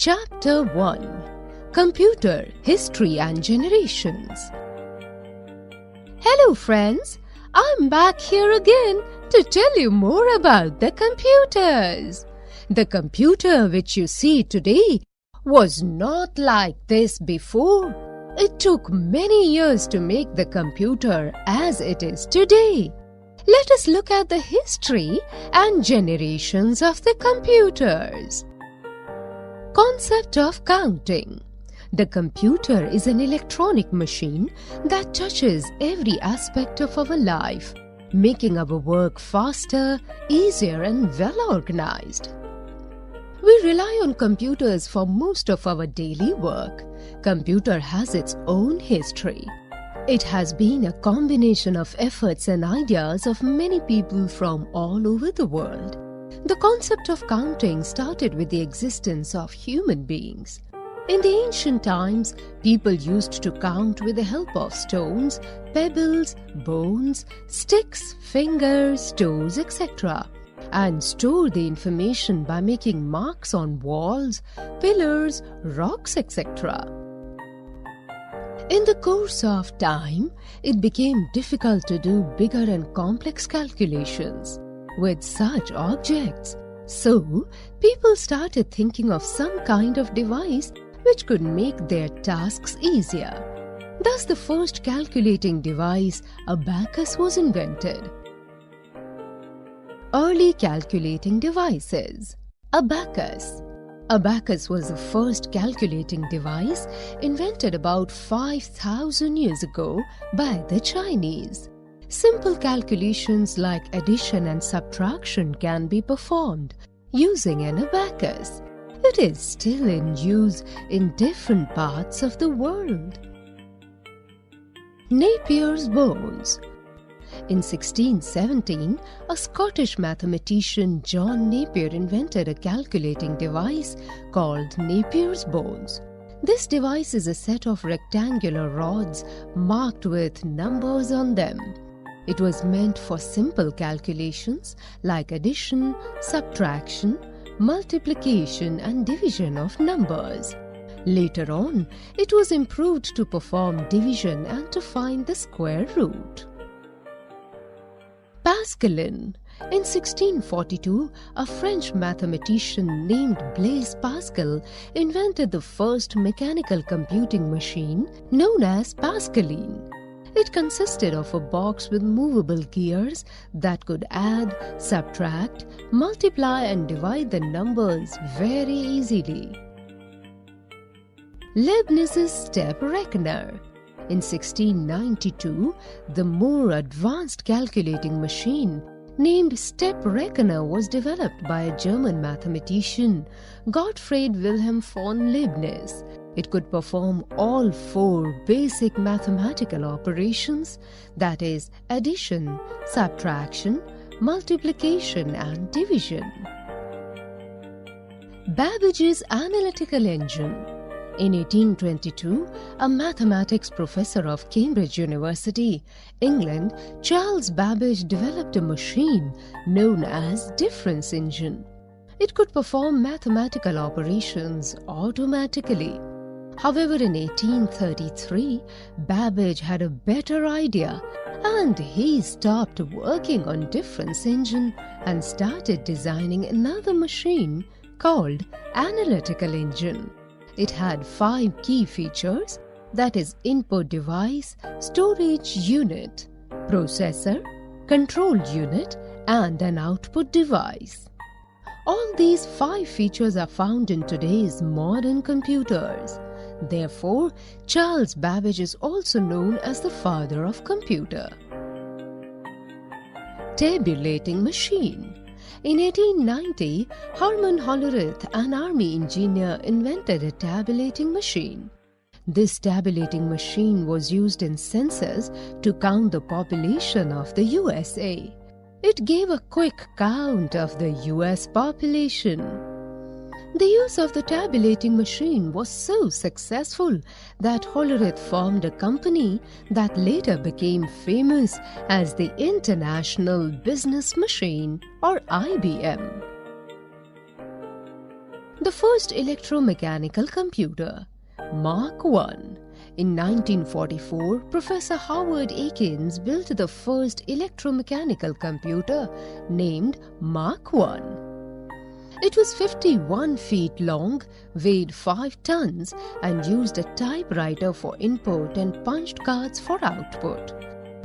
Chapter 1: Computer History and Generations. Hello friends, I'm back here again to tell you more about the computers. The computer which you see today was not like this before. It took many years to make the computer as it is today. Let us look at the history and generations of the computers. Concept of counting. The computer is an electronic machine that touches every aspect of our life, making our work faster, easier and well organized. We rely on computers for most of our daily work. Computer has its own history. It has been a combination of efforts and ideas of many people from all over the world. The concept of counting started with the existence of human beings. In the ancient times, people used to count with the help of stones, pebbles, bones, sticks, fingers, toes, etc., and store the information by making marks on walls, pillars, rocks, etc. In the course of time, it became difficult to do bigger and complex calculations with such objects. So, people started thinking of some kind of device which could make their tasks easier. Thus, the first calculating device, abacus, was invented. Early calculating devices. Abacus. Abacus was the first calculating device invented about 5,000 years ago by the Chinese. Simple calculations like addition and subtraction can be performed using an abacus. It is still in use in different parts of the world. Napier's bones. In 1617, a Scottish mathematician, John Napier, invented a calculating device called Napier's bones. This device is a set of rectangular rods marked with numbers on them. It was meant for simple calculations like addition, subtraction, multiplication and division of numbers. Later on, it was improved to perform division and to find the square root. Pascaline. In 1642, a French mathematician named Blaise Pascal invented the first mechanical computing machine known as Pascaline. It consisted of a box with movable gears that could add, subtract, multiply and divide the numbers very easily. Leibniz's step reckoner. In 1692, the more advanced calculating machine named step reckoner was developed by a German mathematician, Gottfried Wilhelm von Leibniz. It could perform all four basic mathematical operations, that is, addition, subtraction, multiplication and division. Babbage's analytical engine. In 1822, a mathematics professor of Cambridge University, England, Charles Babbage, developed a machine known as difference engine. It could perform mathematical operations automatically. However, in 1833, Babbage had a better idea and he stopped working on difference engine and started designing another machine called analytical engine. It had 5 key features, that is input device, storage unit, processor, control unit and an output device. All these 5 features are found in today's modern computers. Therefore, Charles Babbage is also known as the father of computer. Tabulating machine. In 1890, Herman Hollerith, an army engineer, invented a tabulating machine. This tabulating machine was used in census to count the population of the USA. It gave a quick count of the US population. The use of the tabulating machine was so successful that Hollerith formed a company that later became famous as the International Business Machine, or IBM. The first electromechanical computer, Mark I. In 1944, Professor Howard Akins built the first electromechanical computer named Mark I. It was 51 feet long, weighed 5 tons, and used a typewriter for input and punched cards for output.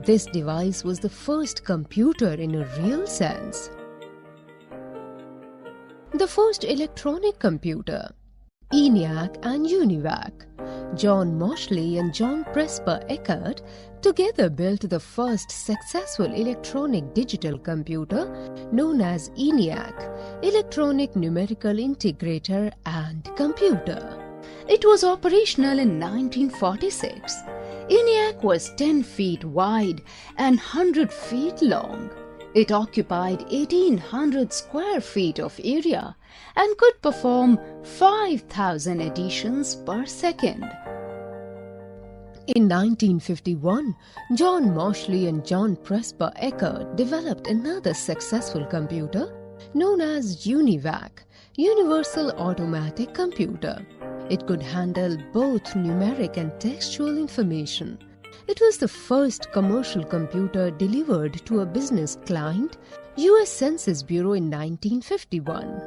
This device was the first computer in a real sense. The first electronic computer, ENIAC and UNIVAC. John Moseley and John Presper Eckert together built the first successful electronic digital computer known as ENIAC, Electronic Numerical Integrator and Computer. It was operational in 1946. ENIAC was 10 feet wide and 100 feet long. It occupied 1,800 square feet of area and could perform 5,000 additions per second. In 1951, John Moseley and John Presper Eckert developed another successful computer known as UNIVAC, Universal Automatic Computer. It could handle both numeric and textual information. It was the first commercial computer delivered to a business client, US Census Bureau in 1951.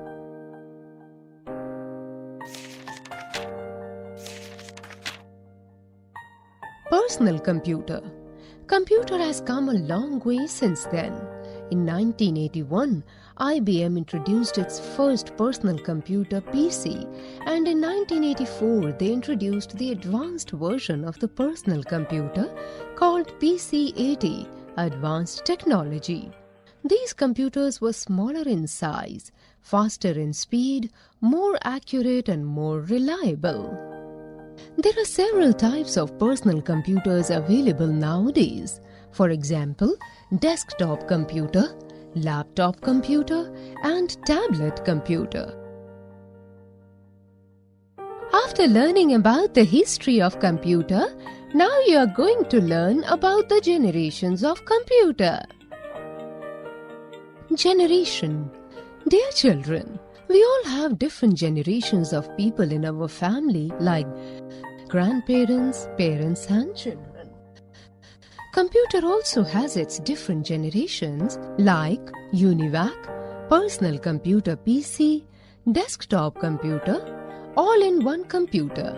Personal computer. Computer has come a long way since then. In 1981, IBM introduced its first personal computer PC, and in 1984 they introduced the advanced version of the personal computer called PC-80, Advanced Technology. These computers were smaller in size, faster in speed, more accurate and more reliable. There are several types of personal computers available nowadays. For example, desktop computer, laptop computer, and tablet computer. After learning about the history of computer, now you are going to learn about the generations of computer. Generation. Dear children, we all have different generations of people in our family, like grandparents, parents, and children. Computer also has its different generations like UNIVAC, personal computer PC, desktop computer, all-in-one computer,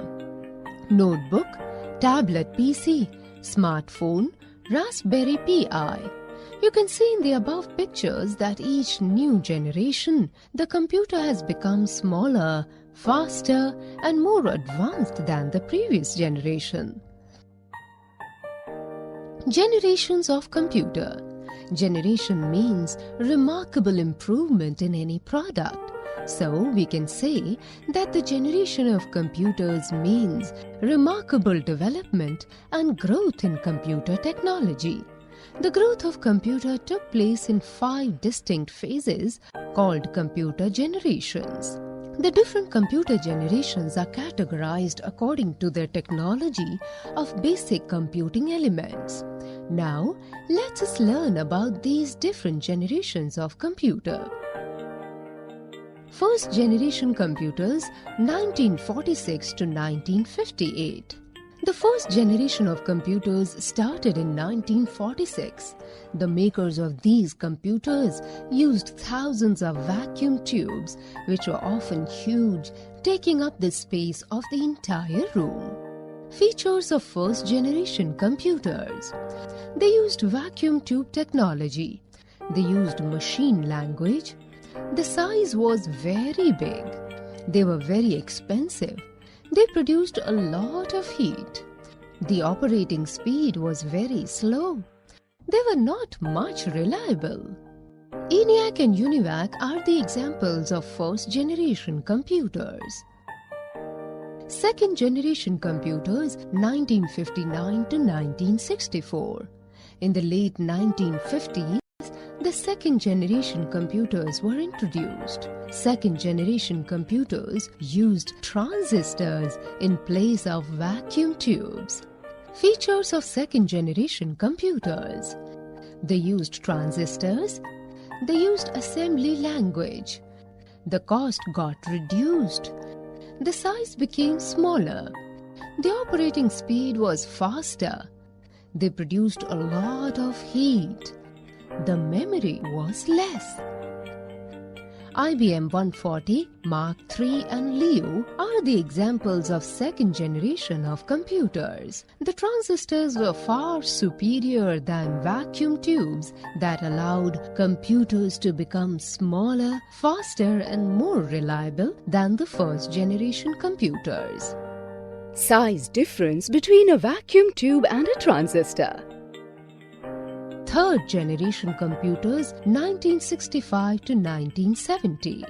notebook, tablet PC, smartphone, Raspberry Pi. You can see in the above pictures that each new generation, the computer has become smaller, faster, and more advanced than the previous generation. Generations of computer. Generation means remarkable improvement in any product. So we can say that the generation of computers means remarkable development and growth in computer technology. The growth of computer took place in 5 distinct phases called computer generations. The different computer generations are categorized according to their technology of basic computing elements. Now, let us learn about these different generations of computer. First generation computers, 1946 to 1958. The first generation of computers started in 1946. The makers of these computers used thousands of vacuum tubes, which were often huge, taking up the space of the entire room. Features of first generation computers. They used vacuum tube technology. They used machine language. The size was very big. They were very expensive. They produced a lot of heat. The operating speed was very slow. They were not much reliable. ENIAC and UNIVAC are the examples of first-generation computers. Second-generation computers, 1959 to 1964. In the late 1950s, the second-generation computers were introduced. Second-generation computers used transistors in place of vacuum tubes. Features of second-generation computers. They used transistors. They used assembly language. the cost got reduced. The size became smaller. The operating speed was faster. They produced a lot of heat. The memory was less. IBM 140, Mark III and Leo are the examples of second generation of computers. The transistors were far superior than vacuum tubes that allowed computers to become smaller, faster and more reliable than the first generation computers. Size difference between a vacuum tube and a transistor. Third generation computers 1965 to 1970.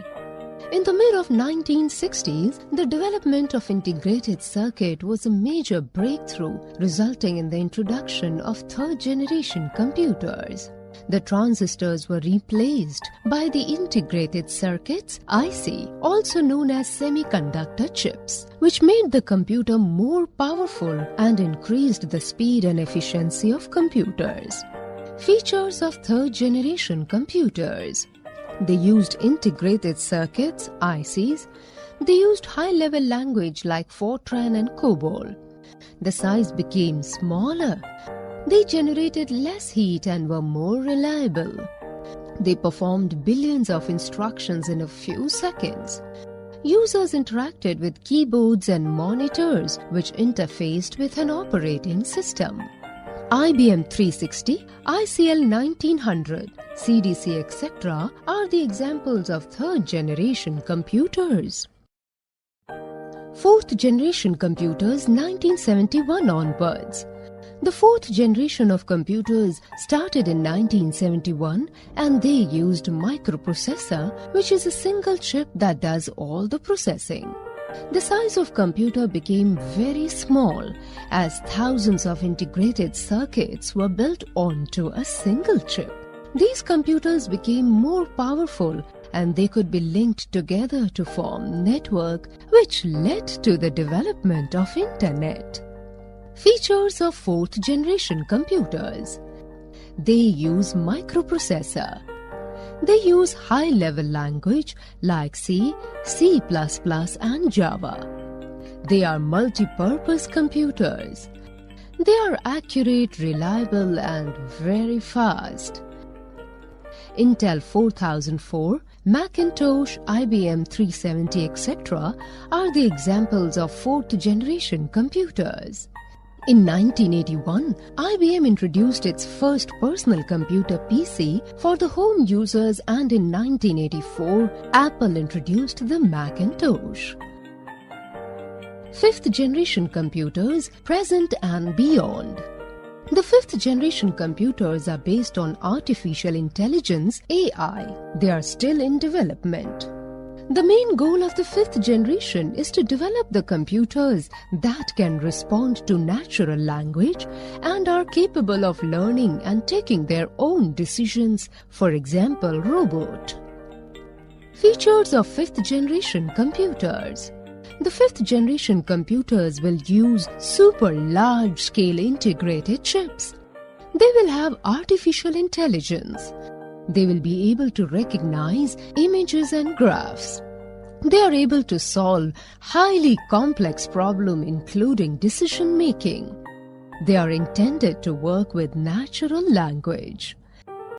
In the mid of 1960s, the development of integrated circuit was a major breakthrough, resulting in the introduction of third generation computers. The transistors were replaced by the integrated circuits IC, also known as semiconductor chips, which made the computer more powerful and increased the speed and efficiency of computers. Features of third generation computers. They used integrated circuits, ICs. They used high-level language like Fortran and COBOL. The size became smaller. They generated less heat and were more reliable. They performed billions of instructions in a few seconds. Users interacted with keyboards and monitors which interfaced with an operating system. IBM 360, ICL 1900, CDC etc. are the examples of third generation computers. Fourth generation computers 1971 onwards. The fourth generation of computers started in 1971 and they used microprocessor, which is a single chip that does all the processing. The size of computer became very small as thousands of integrated circuits were built onto a single chip. These computers became more powerful and they could be linked together to form network, which led to the development of Internet. Features of fourth generation computers. They use microprocessor. They use high-level language like C, C++ and Java. They are multi-purpose computers. They are accurate, reliable and very fast. Intel 4004, Macintosh, IBM 370 etc. are the examples of fourth generation computers. In 1981, IBM introduced its first personal computer PC for the home users and in 1984, Apple introduced the Macintosh. Fifth generation computers, present and beyond. The fifth generation computers are based on artificial intelligence, AI. They are still in development. The main goal of the fifth generation is to develop the computers that can respond to natural language and are capable of learning and taking their own decisions, for example, robot. Features of fifth generation computers. The fifth generation computers will use super large-scale integrated chips. They will have artificial intelligence. They will be able to recognize images and graphs. They are able to solve highly complex problems including decision making. They are intended to work with natural language.